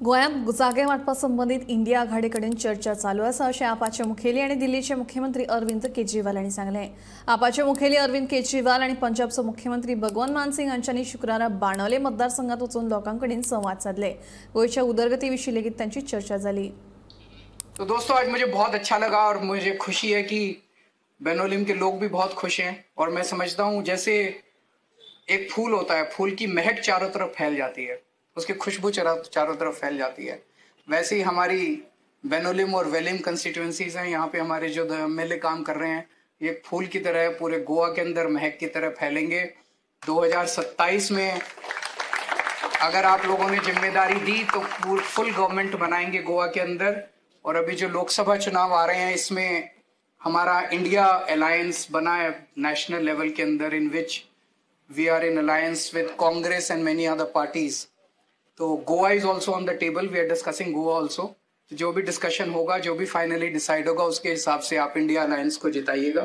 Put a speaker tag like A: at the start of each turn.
A: गोंयांत जागे वांटपा संबंधित इंडिया आघाडी कडेन चर्चा चालू आसा अशें आपाचे मुखेली आनी दिल्लीचे मुख्यमंत्री अरविंद केजरीवाल हांणी सांगलें। आपाचे मुखेली अरविंद केजरीवाल आनी पंजाबचो मुख्यमंत्री भगवंत मान सिंग हांच्यांनी शुक्रारा बाणावले मतदारसंघात वचून लोकांकडेन संवाद साधले। गोंयच्या उदरगती विशीं लेगीत तांची चर्चा जाली।
B: तो दोस्तों, आज मुझे बहुत अच्छा लगा और मुझे खुशी है कि बेनोलिम के लोग भी बहुत खुश हैं। और मैं समझता हूँ जैसे एक फूल होता है, फूल की महक चारों तरफ फैल जाती है, उसकी खुशबू चारों तरफ फैल जाती है, वैसे ही हमारी बेनोलिम और वेलिम कंस्टिट्यूएंसीज हैं। यहाँ पे हमारे जो एमएलए काम कर रहे हैं, ये फूल की तरह पूरे गोवा के अंदर महक की तरह फैलेंगे। 2027 में अगर आप लोगों ने जिम्मेदारी दी तो फुल गवर्नमेंट बनाएंगे गोवा के अंदर। और अभी जो लोकसभा चुनाव आ रहे हैं, इसमें हमारा इंडिया अलायंस बना है नेशनल लेवल के अंदर, in which we are in alliance with Congress and many other parties. तो Goa is also on the table, we are discussing Goa also. जो भी डिस्कशन होगा, जो भी फाइनली डिसाइड होगा, उसके हिसाब से आप इंडिया अलायंस को जिताइएगा।